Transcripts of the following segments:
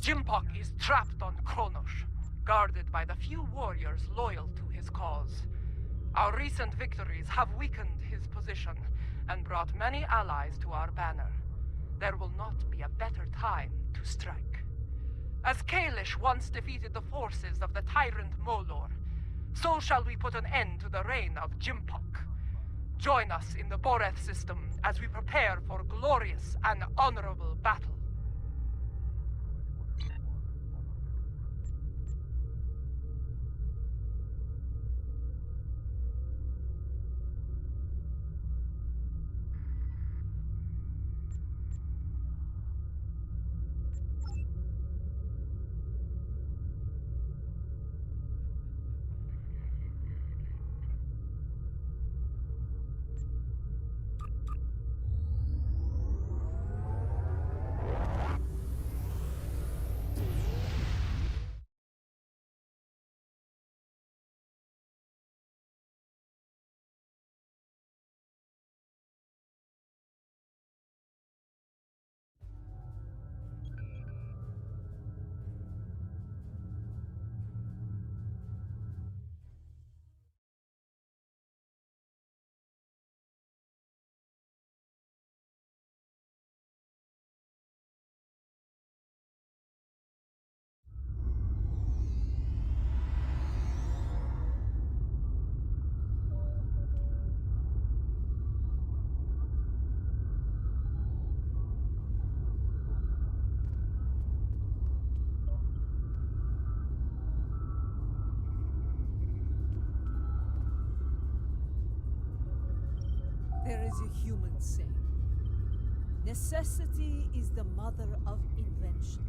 Jimpok is trapped on Kronos, guarded by the few warriors loyal to his cause. Our recent victories have weakened his position and brought many allies to our banner. There will not be a better time to strike. As Kalish once defeated the forces of the tyrant Molor, so shall we put an end to the reign of Jimpok. Join us in the Boreth system as we prepare for glorious and honorable battle. There is a human saying, necessity is the mother of invention.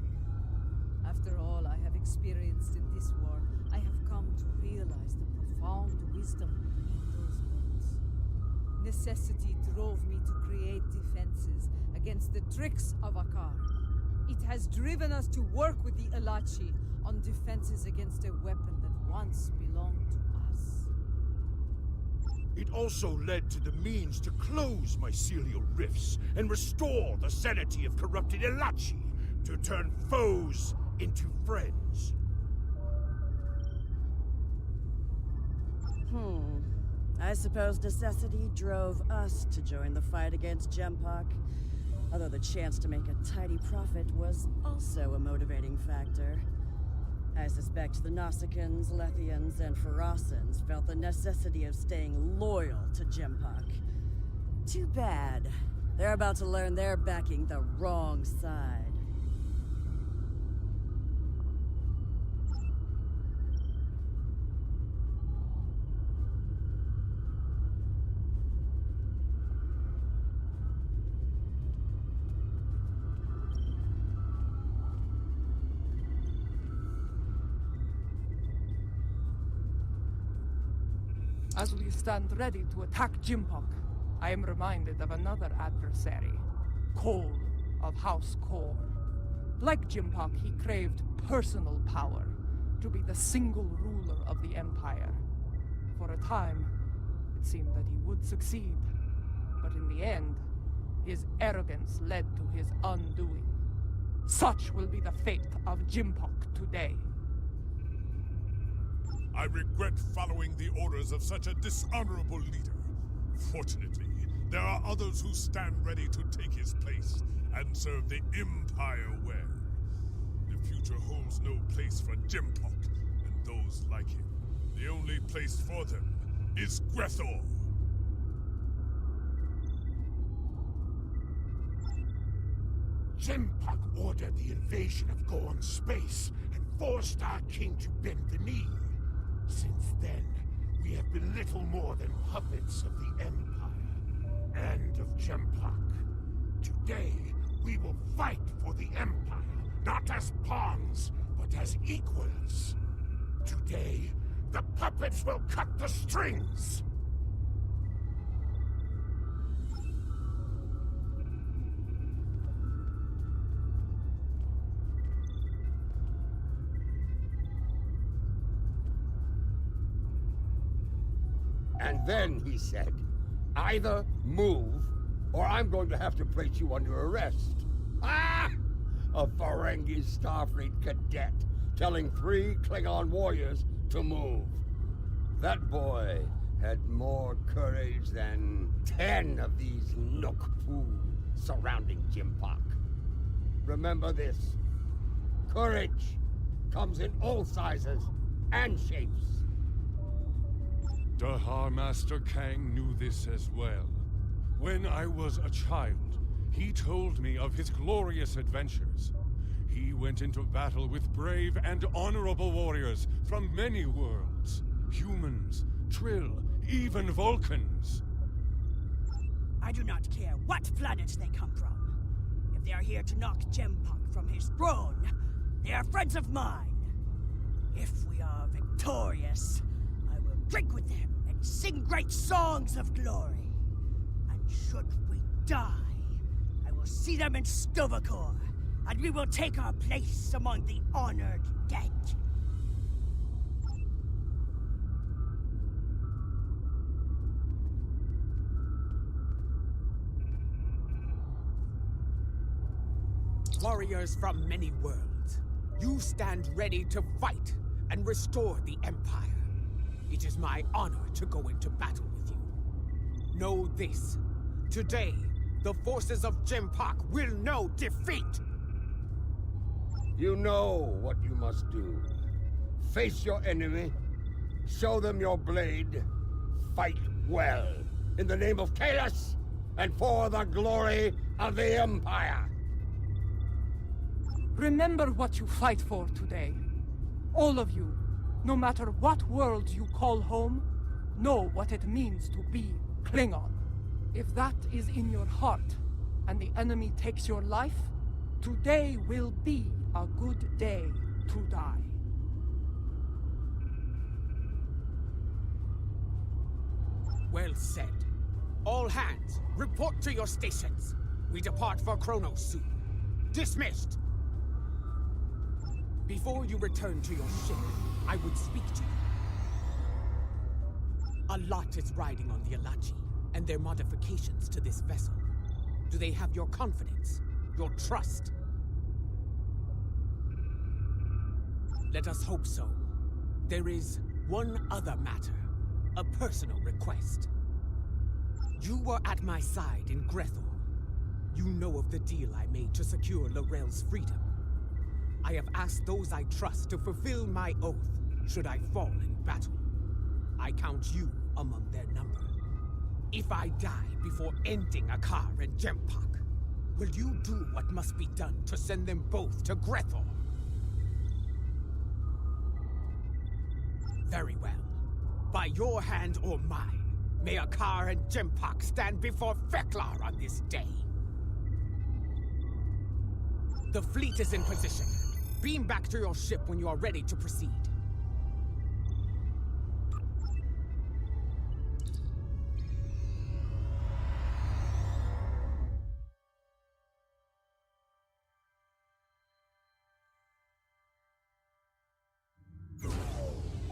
After all I have experienced in this war, I have come to realize the profound wisdom in those words. Necessity drove me to create defenses against the tricks of Akar. It has driven us to work with the Elachi on defenses against a weapon that once belonged to us. It also led to the means to close mycelial rifts and restore the sanity of corrupted Elachi to turn foes into friends. I suppose necessity drove us to join the fight against Jempok. Although the chance to make a tidy profit was also a motivating factor. I suspect the Nausicaans, Lethians, and Ferocans felt the necessity of staying loyal to Jempok. Too bad. They're about to learn they're backing the wrong side. As we stand ready to attack Jimpok, I am reminded of another adversary, Cole of House Kor. Like Jimpok, he craved personal power, to be the single ruler of the Empire. For a time, it seemed that he would succeed, but in the end, his arrogance led to his undoing. Such will be the fate of Jimpok today. I regret following the orders of such a dishonorable leader. Fortunately, there are others who stand ready to take his place and serve the Empire well. The future holds no place for Jimpok and those like him. The only place for them is Grethor. Jimpok ordered the invasion of Gorn space and forced our king to bend the knee. Since then, we have been little more than puppets of the Empire and of Jempok. Today, we will fight for the Empire, not as pawns, but as equals. Today, the puppets will cut the strings! And then he said, either move, or I'm going to have to place you under arrest. Ah! a Ferengi Starfleet cadet telling 3 Klingon warriors to move. That boy had more courage than 10 of these Nook-Poo surrounding Jimpak. Remember this. Courage comes in all sizes and shapes. Dahar Master Kang knew this as well. When I was a child, he told me of his glorious adventures. He went into battle with brave and honorable warriors from many worlds. Humans, Trill, even Vulcans. I do not care what planets they come from. If they are here to knock Jempak from his throne, they are friends of mine. If we are victorious, I will drink with them and sing great songs of glory. And should we die, I will see them in Stovacor, and we will take our place among the honored dead. Warriors from many worlds, you stand ready to fight and restore the Empire. It is my honor to go into battle with you. Know this. Today, the forces of Jempak will know defeat! You know what you must do. Face your enemy, show them your blade, fight well, in the name of Kalis, and for the glory of the Empire! Remember what you fight for today. All of you, no matter what world you call home, know what it means to be Klingon. If that is in your heart, and the enemy takes your life, today will be a good day to die. Well said. All hands, report to your stations. We depart for Kronos soon. Dismissed! Before you return to your ship, I would speak to you. A lot is riding on the Alachi, and their modifications to this vessel. Do they have your confidence, your trust? Let us hope so. There is one other matter, a personal request. You were at my side in Grethor. You know of the deal I made to secure Lorel's freedom. I have asked those I trust to fulfill my oath should I fall in battle. I count you among their number. If I die before ending Akar and Jempak, will you do what must be done to send them both to Grethor? Very well. By your hand or mine, may Akar and Jempak stand before Feklar on this day. The fleet is in position. Beam back to your ship when you are ready to proceed.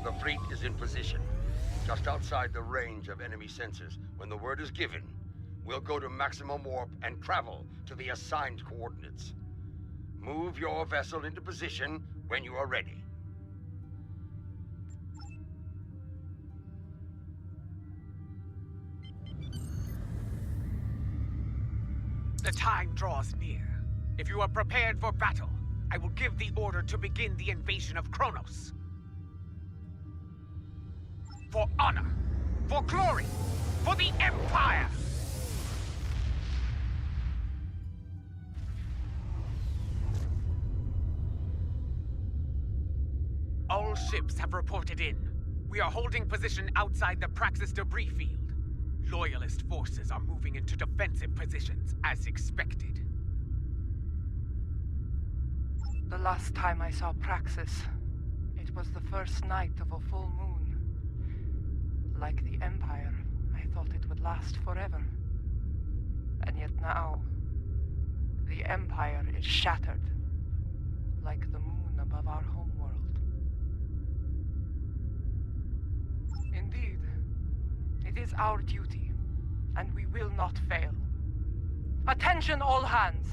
The fleet is in position, just outside the range of enemy sensors. When the word is given, we'll go to maximum warp and travel to the assigned coordinates. Move your vessel into position when you are ready. The time draws near. If you are prepared for battle, I will give the order to begin the invasion of Kronos. For honor, for glory, for the Empire! All ships have reported in. We are holding position outside the Praxis debris field. Loyalist forces are moving into defensive positions, as expected. The last time I saw Praxis, it was the first night of a full moon. Like the Empire, I thought it would last forever. And yet now, the Empire is shattered, like the moon above our homeworld. Indeed, it is our duty, and we will not fail. Attention all hands!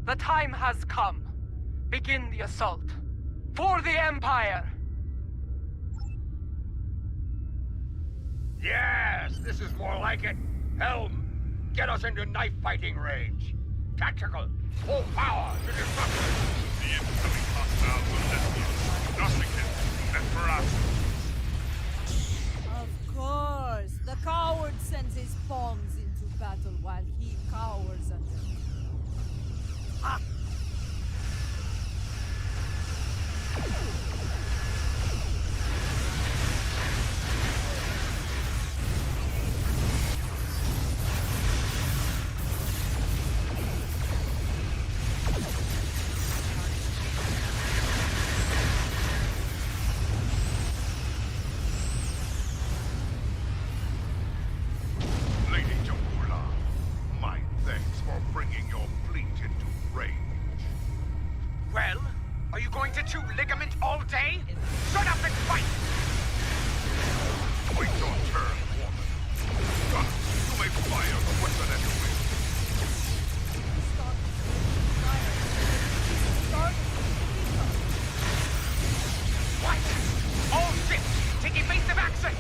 The time has come! Begin the assault. For the Empire! Yes, this is more like it. Helm, get us into knife-fighting range. Tactical, full power to destruction. The incoming hostiles are Nemesis, Nothington, and perhaps... Of course! The coward sends his pawns into battle while he cowers under. Ah! Lady Jamula, my thanks for bringing your fleet into range. Well, are you going to chew ligament all day? Shut up and fight! Wait your turn, woman. You may fire the weapon at your will. What? All ships, take evasive action!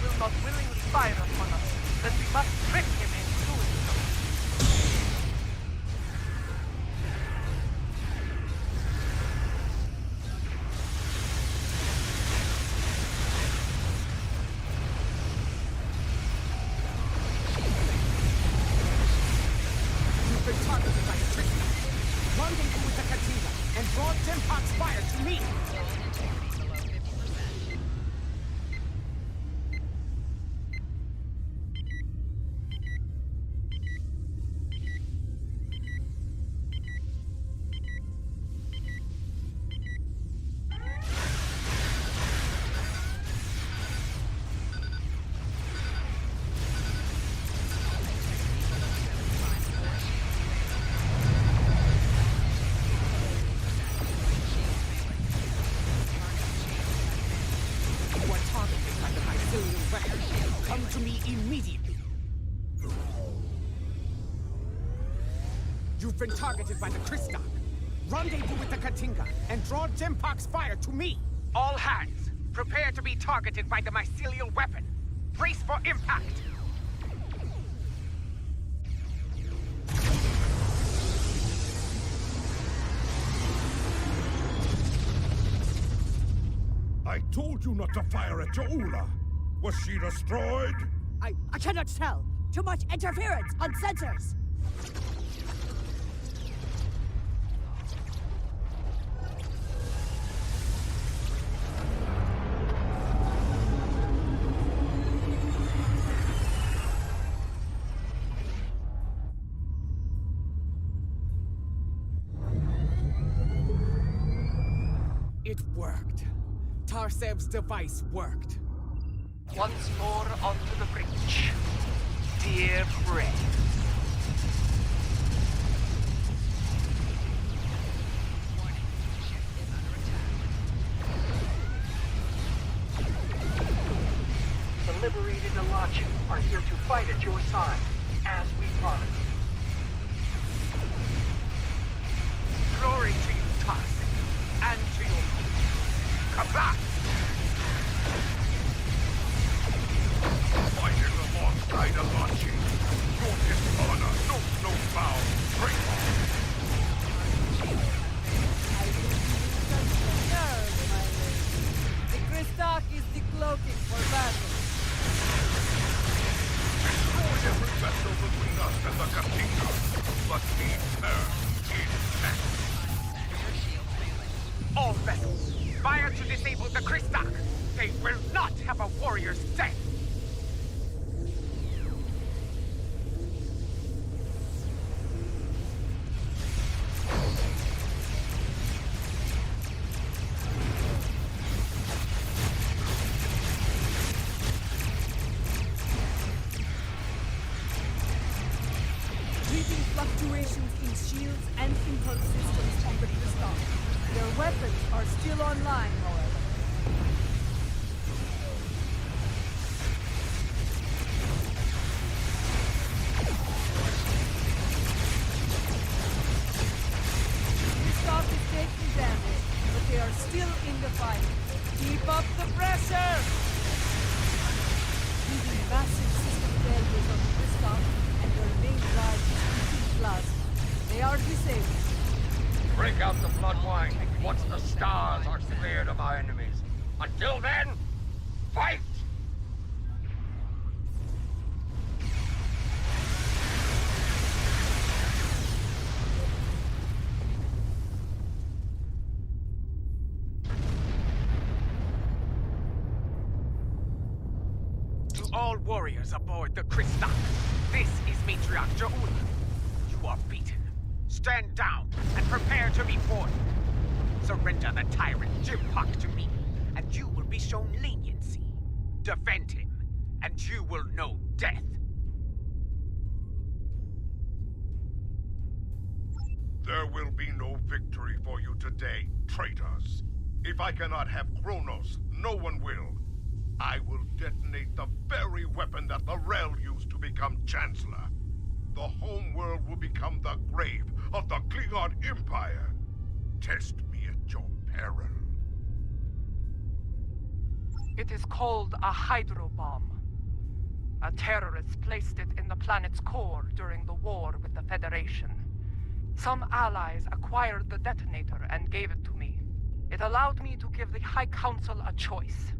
will not willingly fire upon us, then we must trick him into doing so. You've been targeted by the trickster. Rendezvous with the Katina and draw Genpok's fire to me! Come to me immediately. You've been targeted by the Kristak. Rendezvous with the Katinga and draw Genpok's fire to me. All hands, prepare to be targeted by the mycelial weapon. Brace for impact. I told you not to fire at Jaula. Was she destroyed? I cannot tell. Too much interference on sensors. It worked. Tarsev's device worked. Once more onto the breach. Dear friend. The liberated Alachi are here to fight at your side, as we promised. Glory to you, Tarsin, and to your Kabla! Fighting alongside Alachi. Your dishonor knows no bounds, traitor. I will give you some nerve, my lady. The Cristak is decloaking for battle. Destroy every vessel between us and the Katinga, but leave her intact. All vessels, fire to disable the Cristak. They will not have a warrior's death. Reading fluctuations in shields and impulse systems on the Cristak. Their weapons are still online, however. Cristak is taking damage, but they are still in the fight. Keep up the pressure! Reading massive system failures on the Cristak, and their main drive is eating plasma. They are disabled. Break out the blood wine once the stars are cleared of our enemies. Until then, fight! To all warriors aboard the Cristak, this is Matriarch Jaula. You are beaten. Stand down and prepare to be born. Surrender the tyrant Jimpak to me, and you will be shown leniency. Defend him, and you will know death. There will be no victory for you today, traitors. If I cannot have Kronos, no one will. I will detonate the very weapon that Lorel used to become Chancellor. The homeworld will become the grave of the Klingon Empire. Test me at your peril. It is called a hydrobomb. A terrorist placed it in the planet's core during the war with the Federation. Some allies acquired the detonator and gave it to me. It allowed me to give the High Council a choice.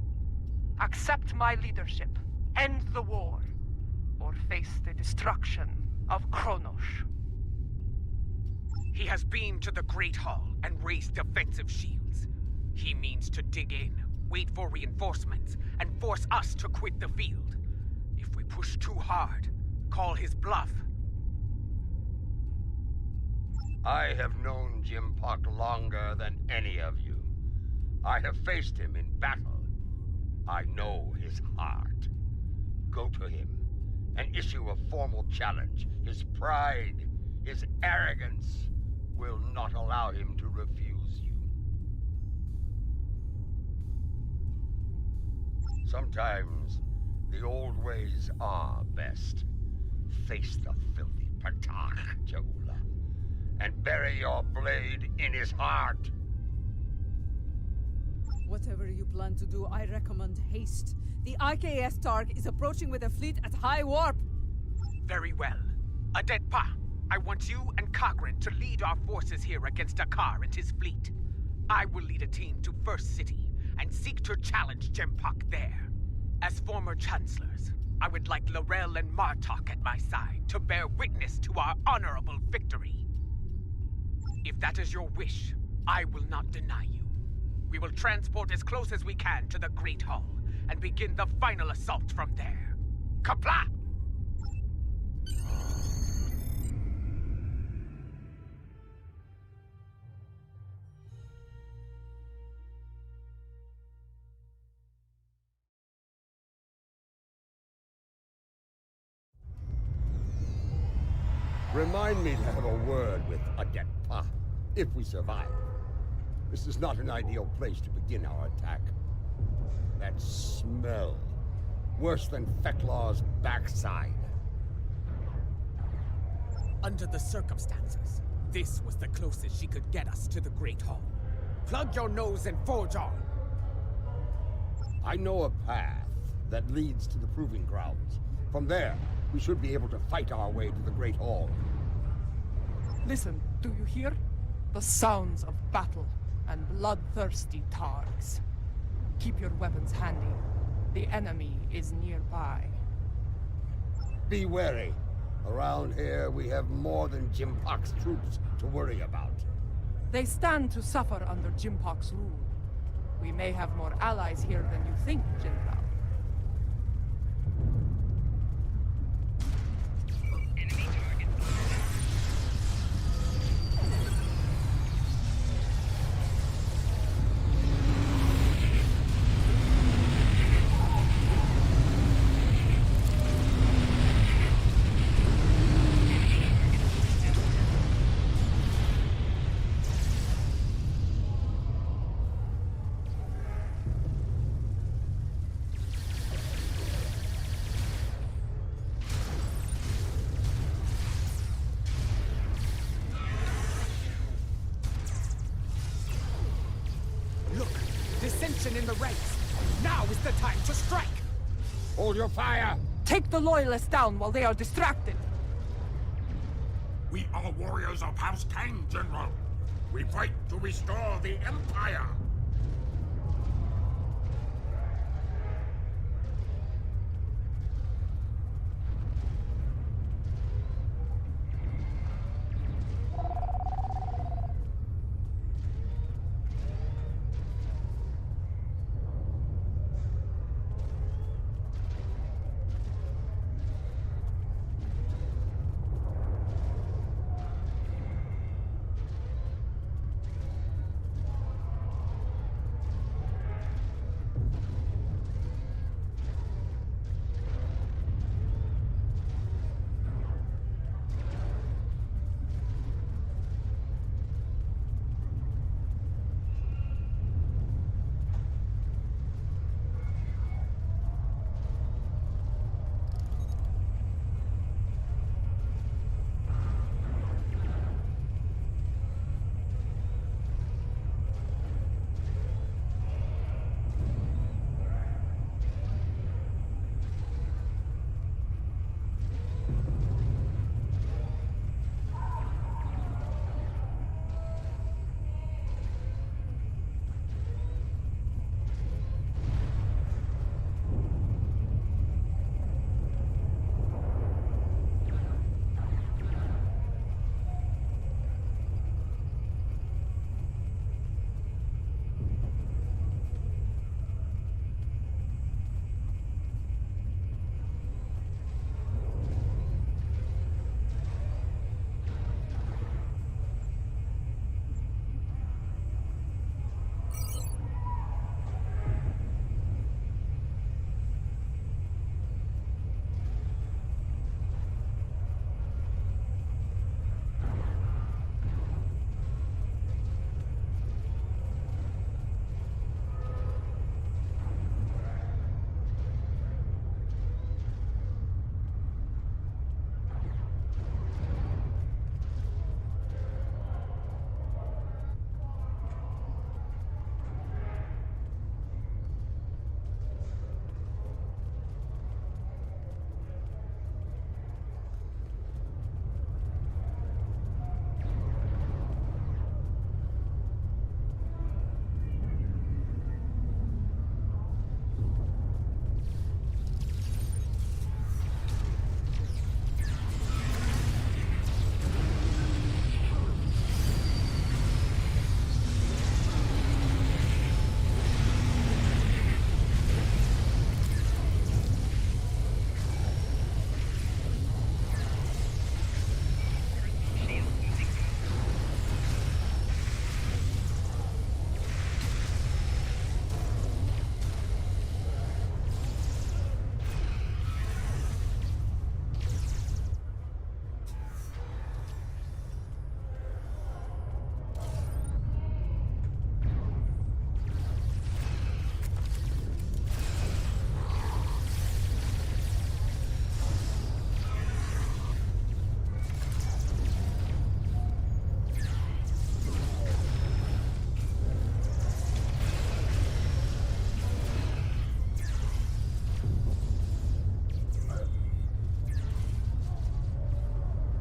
Accept my leadership, end the war, or face the destruction of Kronos. He has beamed to the Great Hall and raised defensive shields. He means to dig in, wait for reinforcements, and force us to quit the field. If we push too hard, call his bluff. I have known Jimpak longer than any of you. I have faced him in battle. I know his heart. Go to him and issue a formal challenge. His pride, his arrogance will not allow him to refuse you. Sometimes the old ways are best. Face the filthy Patak, Jaula, and bury your blade in his heart. Whatever you plan to do, I recommend haste. The IKS Targ is approaching with a fleet at high warp. Very well. Adetpa, I want you and Cochrane to lead our forces here against Akar and his fleet. I will lead a team to First City and seek to challenge Jempak there. As former chancellors, I would like Lorel and Martok at my side to bear witness to our honorable victory. If that is your wish, I will not deny you. We will transport as close as we can to the Great Hall and begin the final assault from there. Kapla! Remind me to have a word with Adet Pa, if we survive. This is not an ideal place to begin our attack. That smell. Worse than Feklaw's backside. Under the circumstances, this was the closest she could get us to the Great Hall. Plug your nose and forge on. I know a path that leads to the Proving Grounds. From there, we should be able to fight our way to the Great Hall. Listen, do you hear? The sounds of battle and bloodthirsty targs. Keep your weapons handy. The enemy is nearby. Be wary. Around here, we have more than Jimpok's troops to worry about. They stand to suffer under Jimpok's rule. We may have more allies here than you think, General. Enemy target. Dissension in the ranks. Now is the time to strike. Hold your fire! Take the Loyalists down while they are distracted. We are warriors of House Kang, General. We fight to restore the Empire.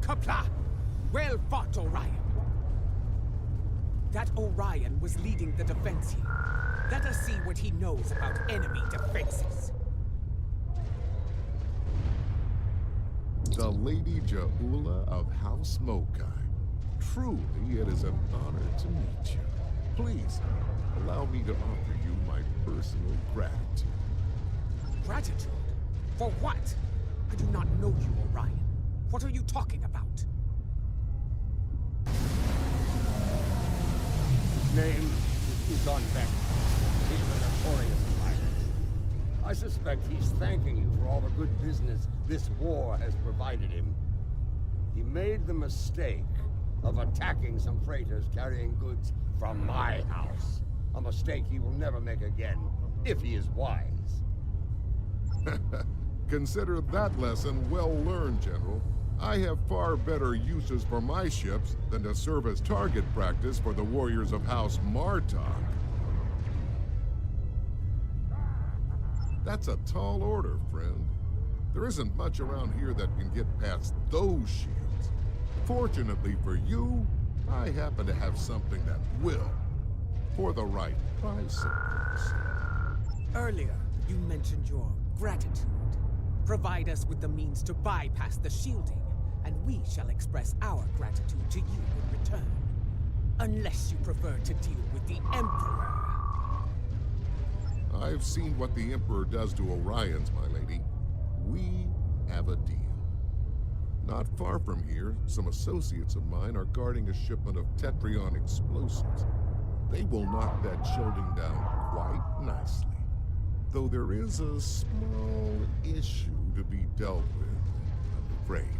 Kapla! Well fought, Orion. That Orion was leading the defense here. Let us see what he knows about enemy defenses. The Lady Jaula of House Mokai. Truly, it is an honor to meet you. Please, allow me to offer you my personal gratitude. Gratitude? For what? I do not know you, Orion. What are you talking about? His name is Usan Beck. He's a notorious pirate. I suspect he's thanking you for all the good business this war has provided him. He made the mistake of attacking some freighters carrying goods from my house. A mistake he will never make again, if he is wise. Consider that lesson well learned, General. I have far better uses for my ships than to serve as target practice for the warriors of House Martok. That's a tall order, friend. There isn't much around here that can get past those shields. Fortunately for you, I happen to have something that will. For the right price, of course. Earlier, you mentioned your gratitude. Provide us with the means to bypass the shielding, and we shall express our gratitude to you in return. Unless you prefer to deal with the Emperor. I've seen what the Emperor does to Orions, my lady. We have a deal. Not far from here, some associates of mine are guarding a shipment of Tetrion explosives. They will knock that shielding down quite nicely. Though there is a small issue to be dealt with, I'm afraid.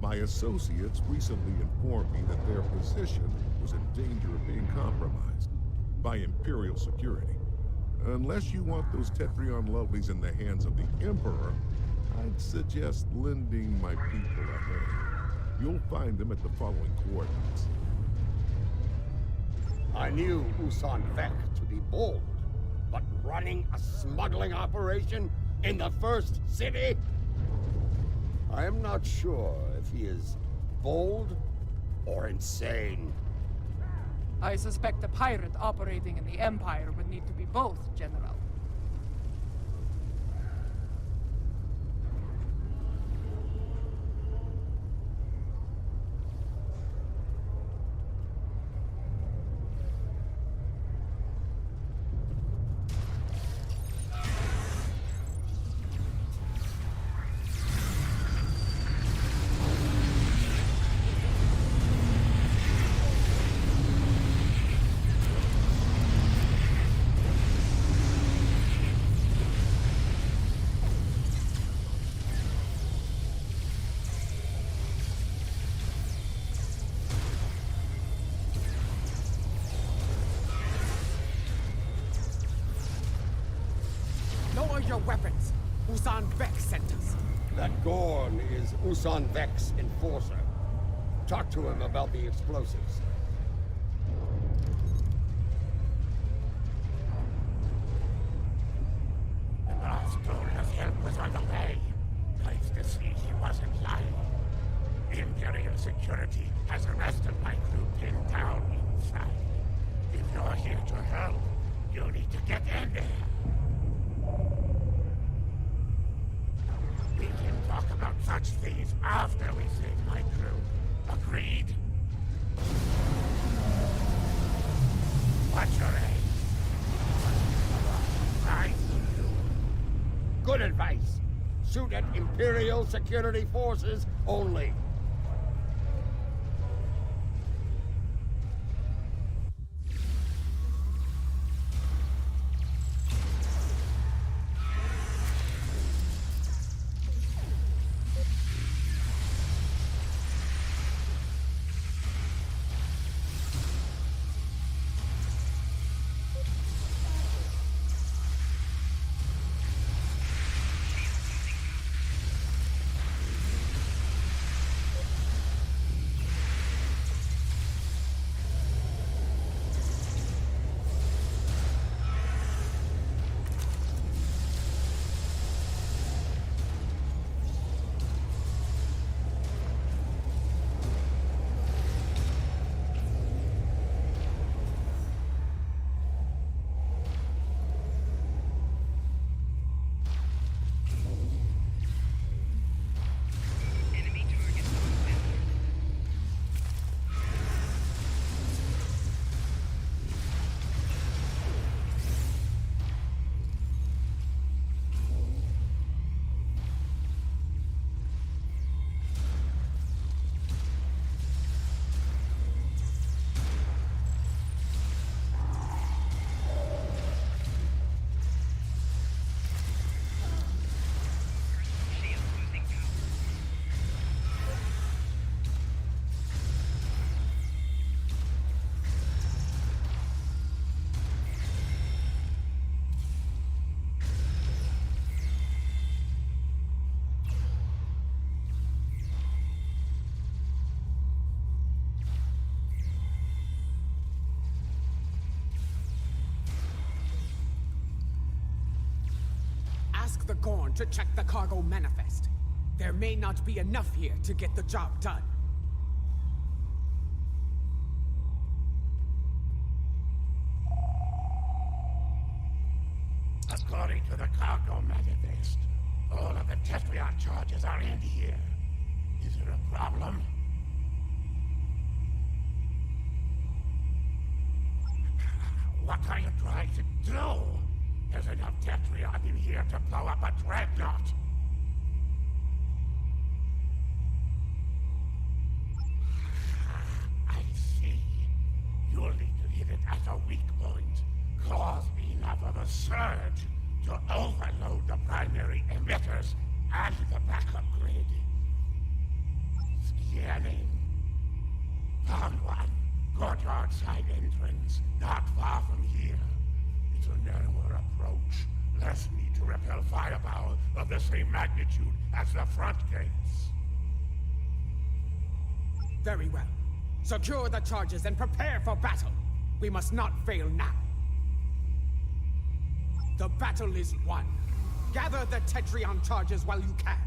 My associates recently informed me that their position was in danger of being compromised by Imperial security. Unless you want those Tetrion lovelies in the hands of the Emperor, I'd suggest lending my people a hand. You'll find them at the following coordinates. I knew Usan Vek to be bold, but running a smuggling operation in the first city? I am not sure if he is bold or insane. I suspect a pirate operating in the Empire would need to be both, General. Lower your weapons. Usan Vek sent us. That Gorn is Usan Vek's enforcer. Talk to him about the explosives. The last Gorn's help was on the way. Nice to see he wasn't lying. Imperial security has arrested my crew pinned down inside. If you're here to help, you need to get in there. We can talk about such things after we save my crew. Agreed? What's your aim? Right? Good advice. Shoot at Imperial security forces only. the Gorn to check the cargo manifest. There may not be enough here to get the job done. According to the cargo manifest, all of the Tetrion charges are in here. Is there a problem? What are you trying to do? There's enough Tetrion in here to blow up a dreadnought. I see. You'll need to hit it at a weak point. Cause enough of a surge to overload the primary emitters and the backup grid. Scanning. Found one. Courtyard side entrance, not far from here. It's a narrower approach. Less need to repel firepower of the same magnitude as the front gates. Very well. Secure the charges and prepare for battle. We must not fail now. The battle is won. Gather the Tetrion charges while you can.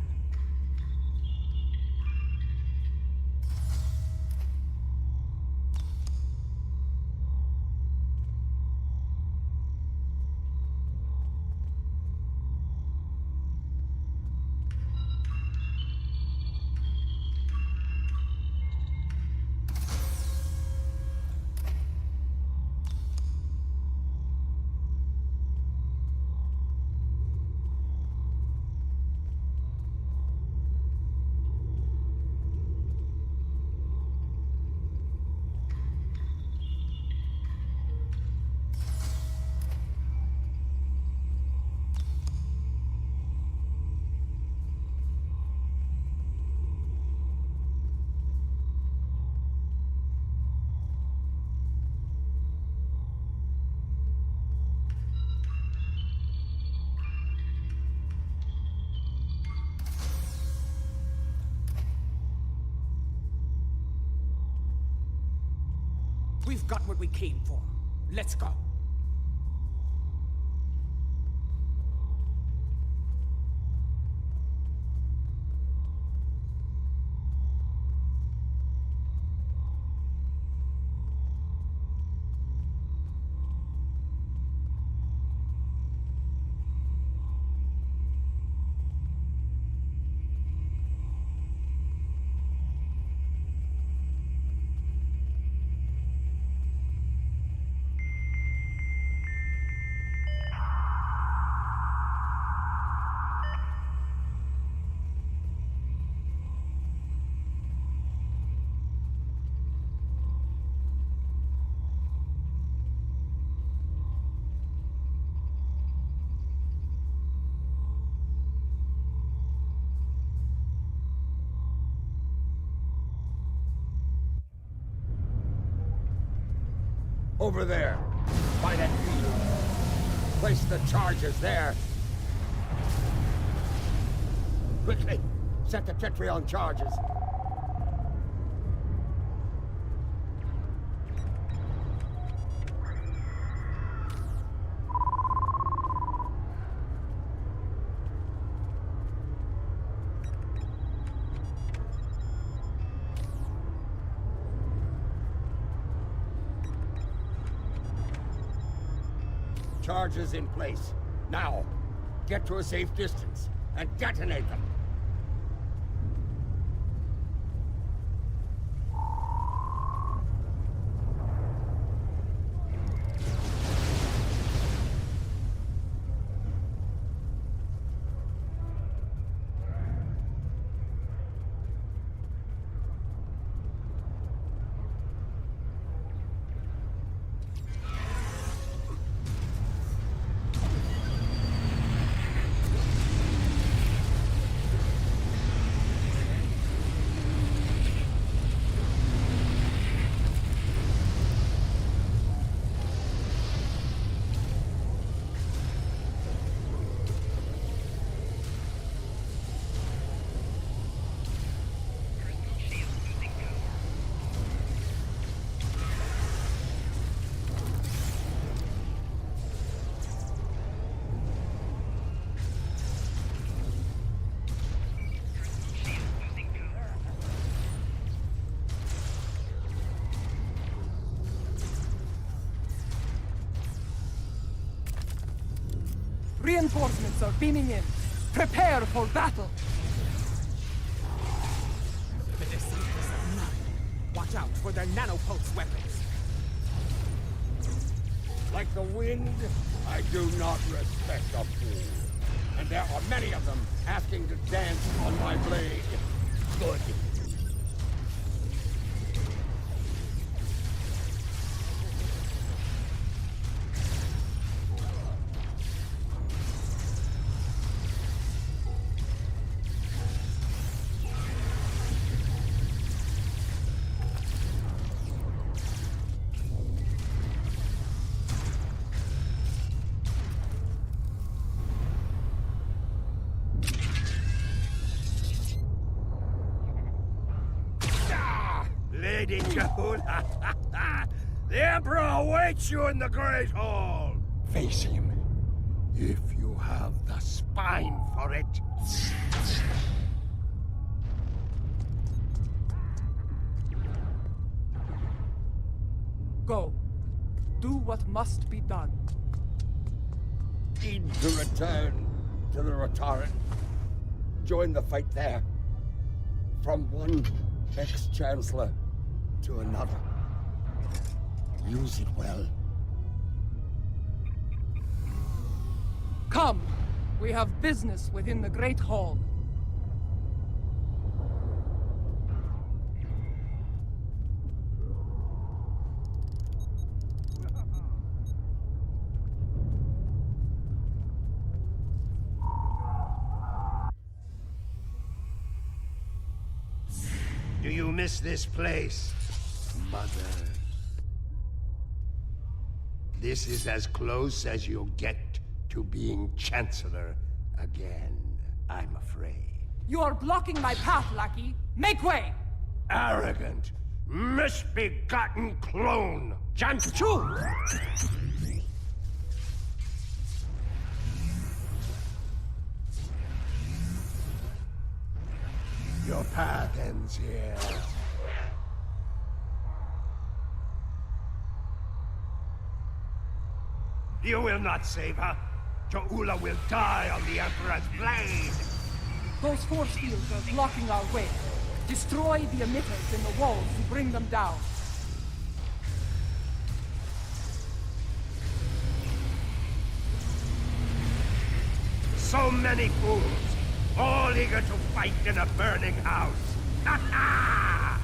We've got what we came for. Let's go. Over there, by that field. Place the charges there. Quickly, set the Tetrion charges. Charges in place. Now, get to a safe distance and detonate them. Reinforcements are beaming in. Prepare for battle. The descendants of none. Watch out for their nanopulse weapons. Like the wind, I do not respect a fool. And there are many of them asking to dance on my blade. Good. Lady Kahuna, the Emperor awaits you in the Great Hall. Face him, if you have the spine for it. Go. Do what must be done. Need to return to the Rotaran. Join the fight there. From one ex-chancellor to another. Use it well. Come! We have business within the Great Hall. Do you miss this place, Mother? This is as close as you'll get to being Chancellor again, I'm afraid. You are blocking my path, lackey. Make way! Arrogant, misbegotten clone! Janchu! Your path ends here. You will not save her. Jo'ula will die on the Emperor's blade. Those force fields are blocking our way. Destroy the emitters in the walls to bring them down. So many fools, all eager to fight in a burning house. Ha ha!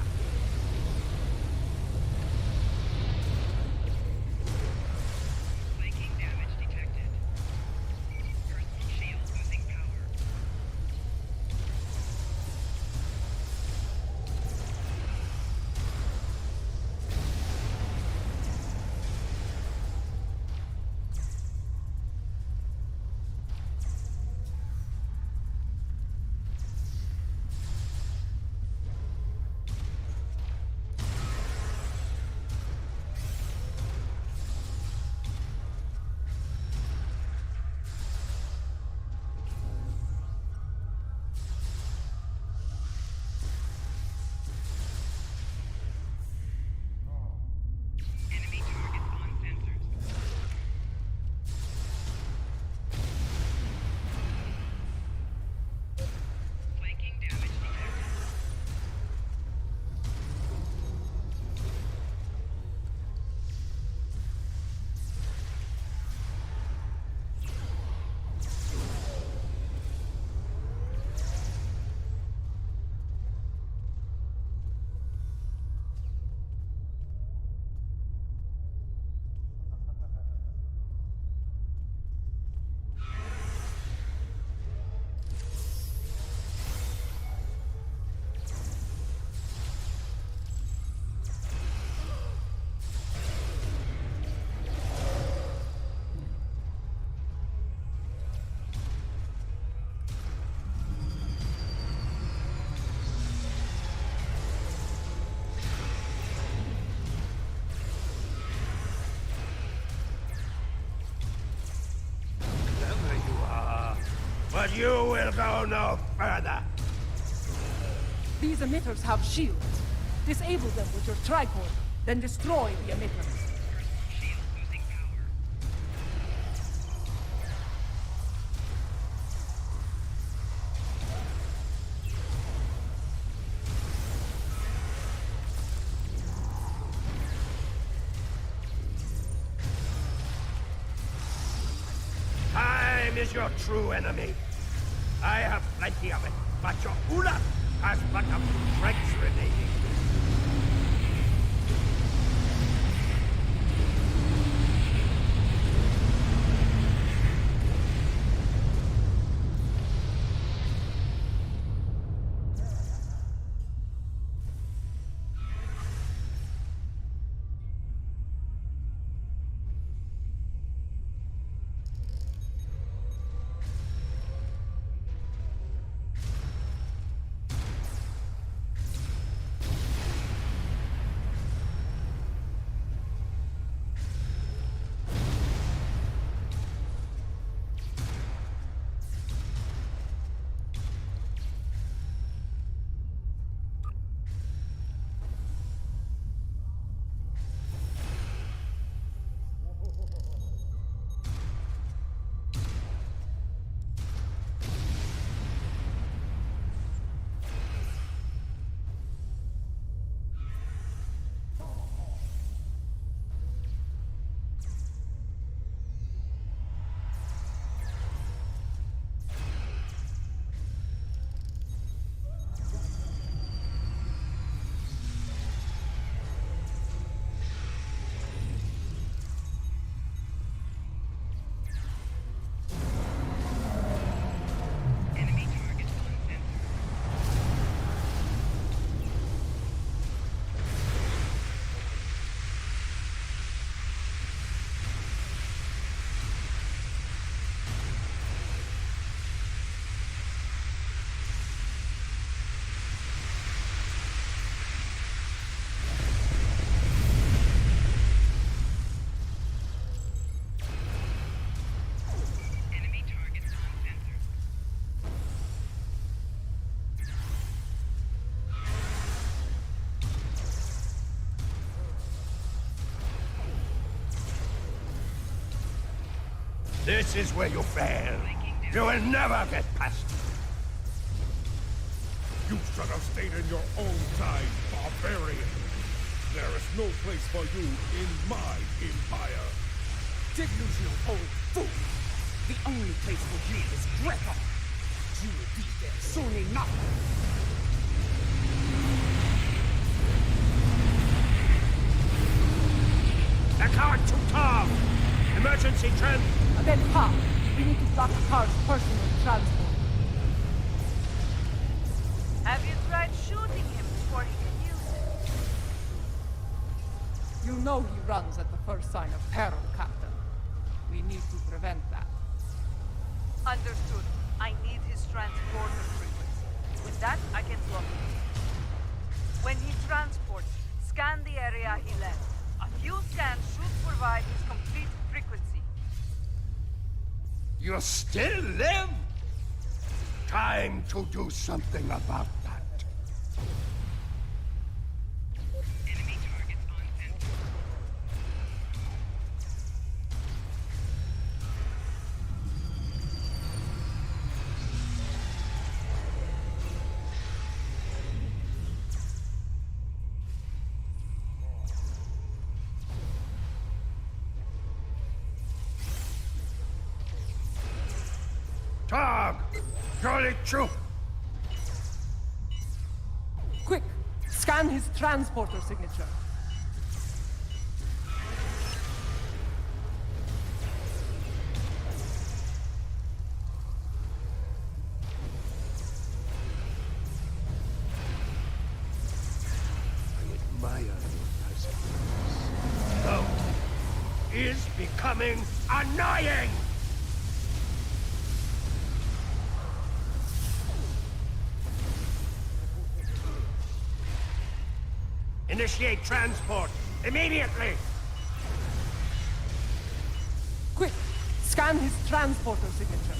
Flanking damage detected. Personal shield losing power. Enemy targets on sensors. Flanking damage detected. Clever you are, but you will go no further. These emitters have shields. Disable them with your tricord, then destroy the emitters. Personal shield losing power. is your true enemy? I have plenty of it, but your Ula has but a few dregs remaining. This is where you fail. You will never get past it. You should have stayed in your own time, barbarian. There is no place for you in my empire. Delusional old fool! The only place for you is Greco. You will be there soon enough. The car to Tom! Emergency trend! Then Pa, we need to block the car's personal transport. Have you tried shooting him before he can use it? You know he runs at the first sign of peril, Captain. We need to prevent that. Understood. I need his transporter frequency. With that, I can block him. When he transports, scan the area he left. A few scans should provide his complete frequency. You still live? Time to do something about that. Enemy targets on center. Dog! Jolly true! Quick! Scan his transporter signature. I admire your perseverance. Though, is becoming annoying! Initiate transport, immediately! Quick! Scan his transporter signature.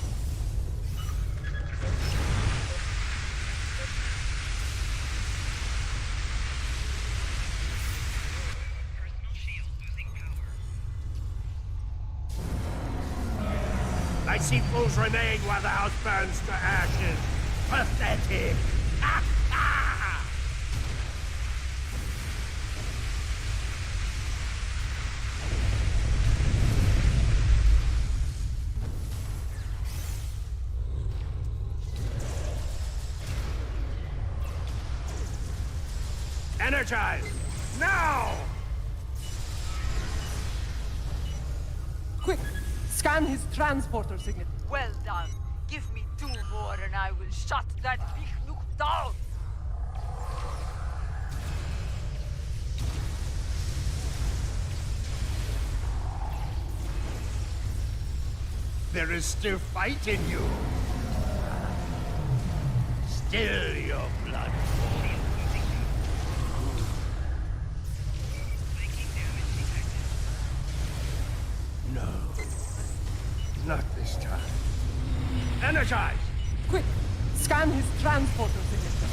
Personal shield losing power. I see fools remain while the house burns to ashes. Pathetic! Ah! Ah! Energize! Now! Quick! Scan his transporter signature. Well done. Give me 2 more and I will shut that Vichnuk down. There is still fight in you. Still your blood. No. Not this time. Energize! Quick! Scan his transporter signature.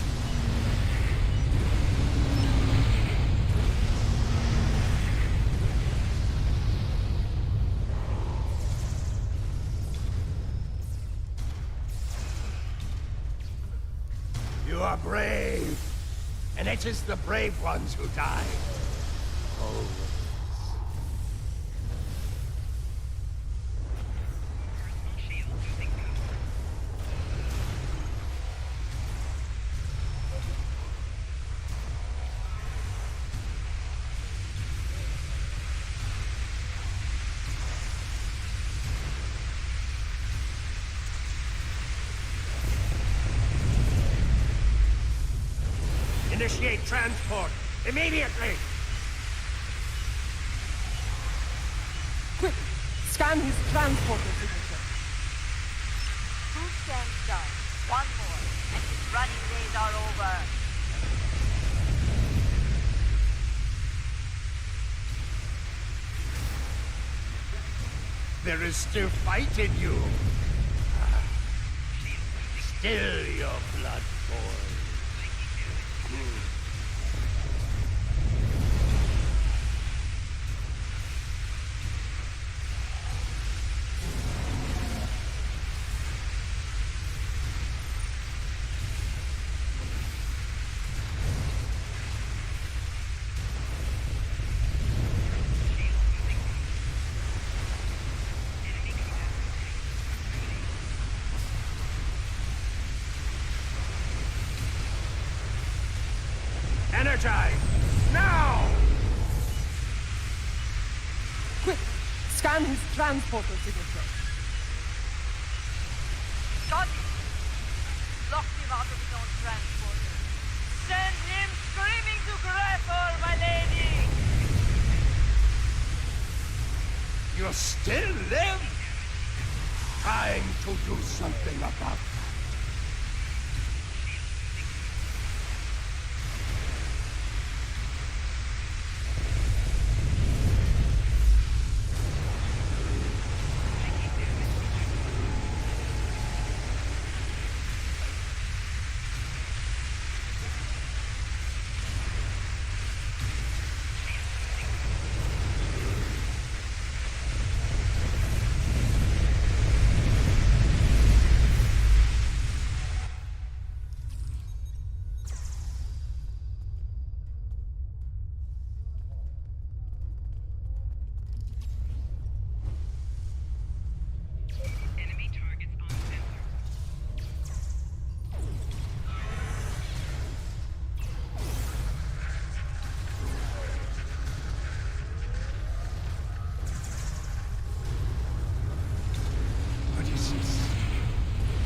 You are brave, and it is the brave ones who die. Oh. Initiate transport immediately! Quick! Scan his transporter signature. 2 scans done. 1 more, and his running days are over. There is still fight in you. Still your blood boils. Energize! Now! Quick! Scan his transporter signature. Got him! Lock him out of his own transporter. Send him screaming to Grethor, my lady! You still live? Trying to do something about that.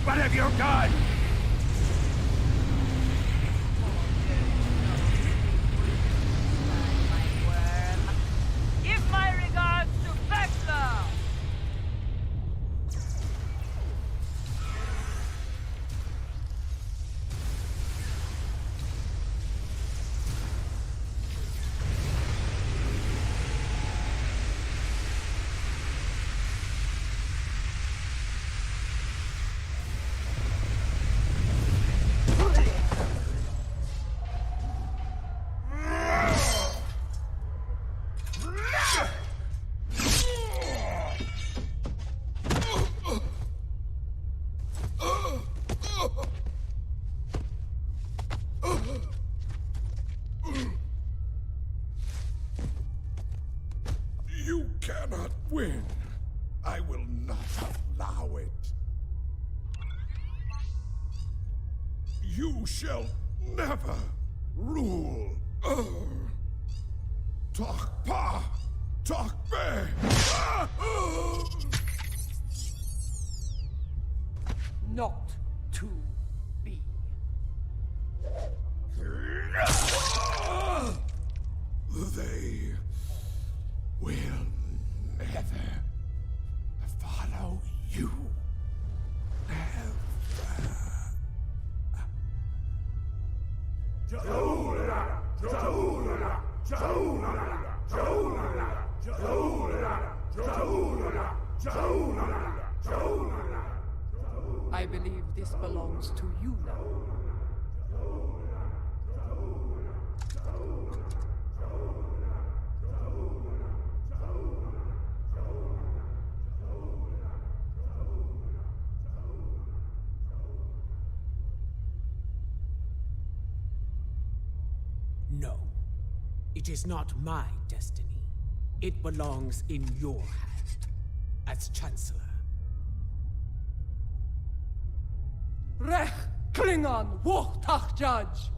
What have you done? Give my regards to Vexler! You cannot win. I will not allow it. You shall never rule Talk pa! Talk me! Not to be. They will never follow you. I believe this belongs to you now. No. It is not my destiny. It belongs in your hand, as Chancellor. Rech Klingon Wuchtach Judge!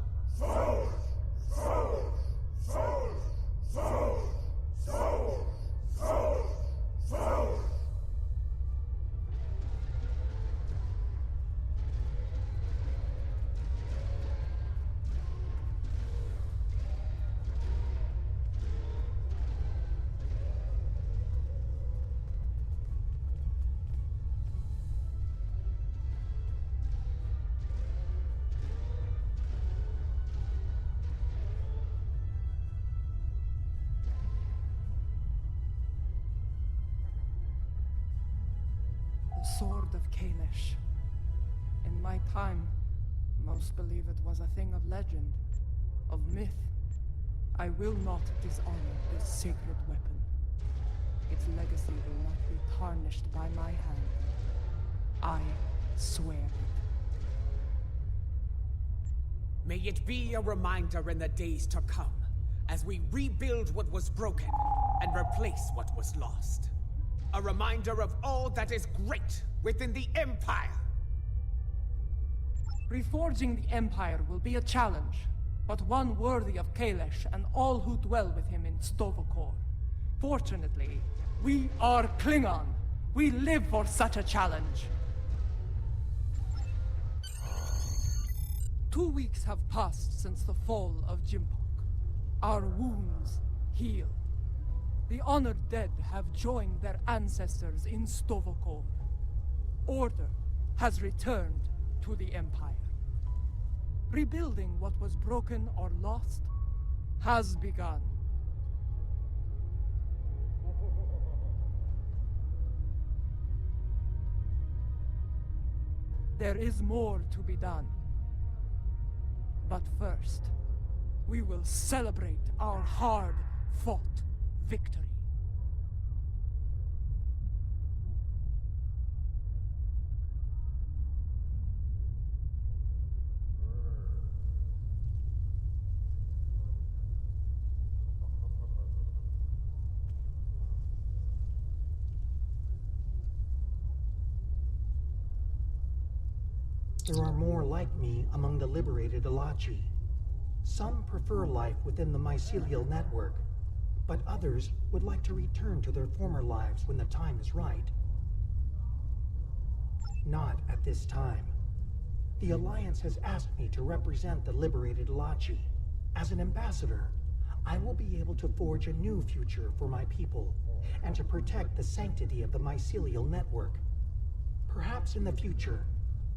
Sword of Kalish. In my time, most believe it was a thing of legend, of myth. I will not dishonor this sacred weapon. Its legacy will not be tarnished by my hand. I swear it. May it be a reminder in the days to come, as we rebuild what was broken and replace what was lost. A reminder of all that is great within the Empire. Reforging the Empire will be a challenge, but one worthy of Kalish and all who dwell with him in Stovokor. Fortunately, we are Klingon. We live for such a challenge. 2 weeks have passed since the fall of Jimpok. Our wounds heal. The honored dead have joined their ancestors in Stovokor. Order has returned to the Empire. Rebuilding what was broken or lost has begun. There is more to be done. But first, we will celebrate our hard-fought victory. There are more like me among the liberated Alachi. Some prefer life within the mycelial network, but others would like to return to their former lives when the time is right. Not at this time. The Alliance has asked me to represent the liberated Alachi. As an ambassador, I will be able to forge a new future for my people, and to protect the sanctity of the mycelial network. Perhaps in the future,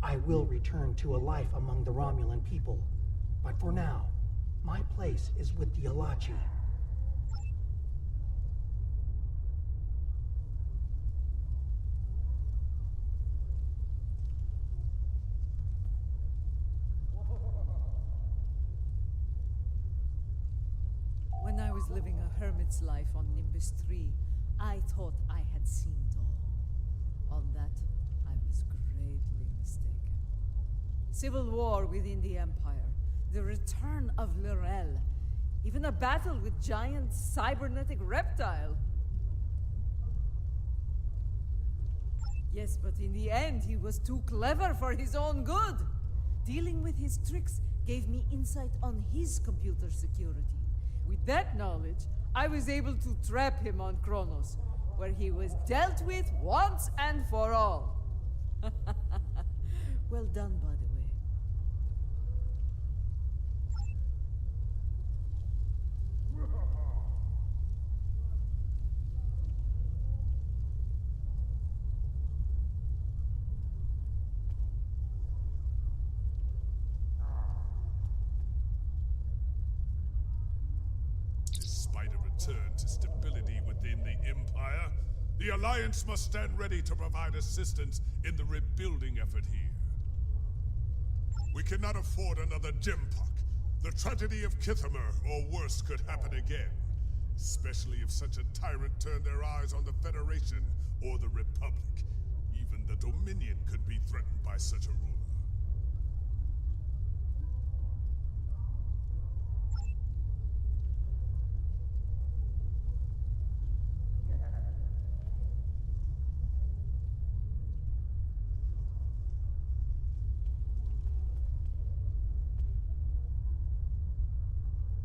I will return to a life among the Romulan people, but for now, my place is with the Alachi. When I was living a hermit's life on Nimbus 3, I thought I had seen it all. On that, I was greatly mistaken. Civil war within the Empire, the return of Lorel, even a battle with giant cybernetic reptile. Yes, but in the end, he was too clever for his own good. Dealing with his tricks gave me insight on his computer security. With that knowledge, I was able to trap him on Kronos, where he was dealt with once and for all. Well done, by the way. Despite a return to stability within the Empire, the Alliance must stand ready to provide assistance in the rebuilding effort here. We cannot afford another Gempok. The tragedy of Kithamer or worse could happen again, especially if such a tyrant turned their eyes on the Federation or the Republic. Even the Dominion could be threatened by such a ruler.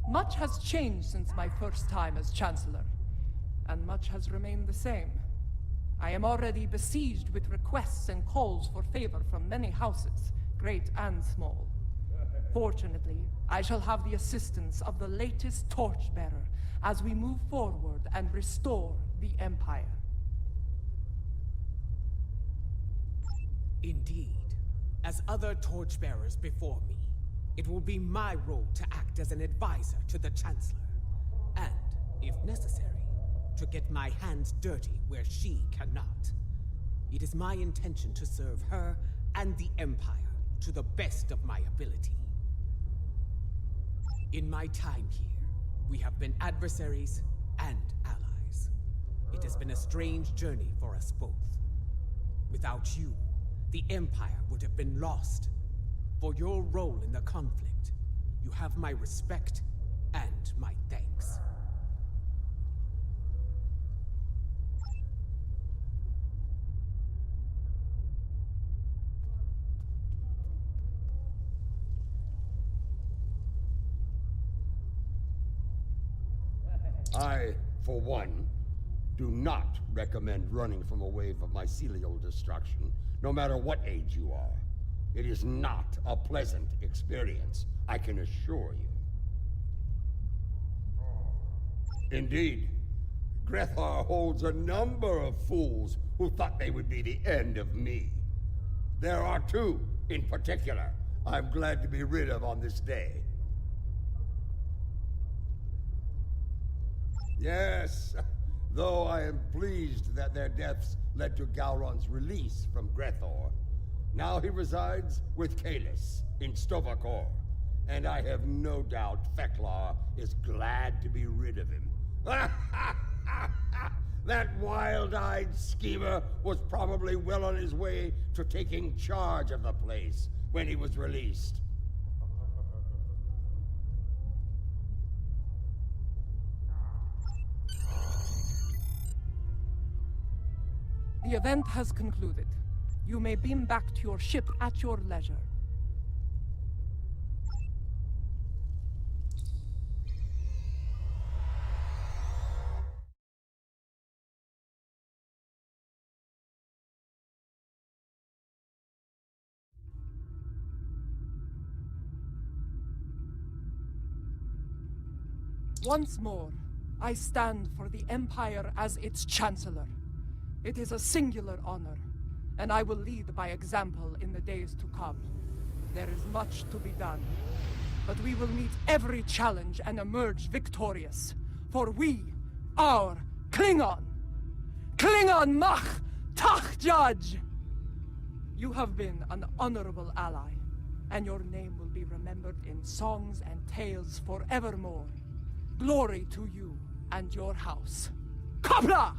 Much has changed since my first time as Chancellor, and much has remained the same. I am already besieged with requests and calls for favor from many houses, great and small. Fortunately, I shall have the assistance of the latest torchbearer as we move forward and restore the Empire. Indeed. As other torchbearers before me, it will be my role to act as an advisor to the Chancellor. And, if necessary, to get my hands dirty where she cannot. It is my intention to serve her and the Empire to the best of my ability. In my time here, we have been adversaries and allies. It has been a strange journey for us both. Without you, the Empire would have been lost. For your role in the conflict, you have my respect and my thanks. I, for one, do not recommend running from a wave of mycelial destruction, no matter what age you are. It is not a pleasant experience, I can assure you. Indeed, Grethar holds a number of fools who thought they would be the end of me. There are two, in particular, I'm glad to be rid of on this day. Yes, though I am pleased that their deaths led to Gowron's release from Grethor. Now he resides with Kalis in Stovakor, and I have no doubt Feklar is glad to be rid of him. That wild-eyed schemer was probably well on his way to taking charge of the place when he was released. The event has concluded. You may beam back to your ship at your leisure. Once more, I stand for the Empire as its Chancellor. It is a singular honor, and I will lead by example in the days to come. There is much to be done, but we will meet every challenge and emerge victorious. For we are Klingon! Klingon Mach Tach Judge! You have been an honorable ally, and your name will be remembered in songs and tales forevermore. Glory to you and your house. Kopla!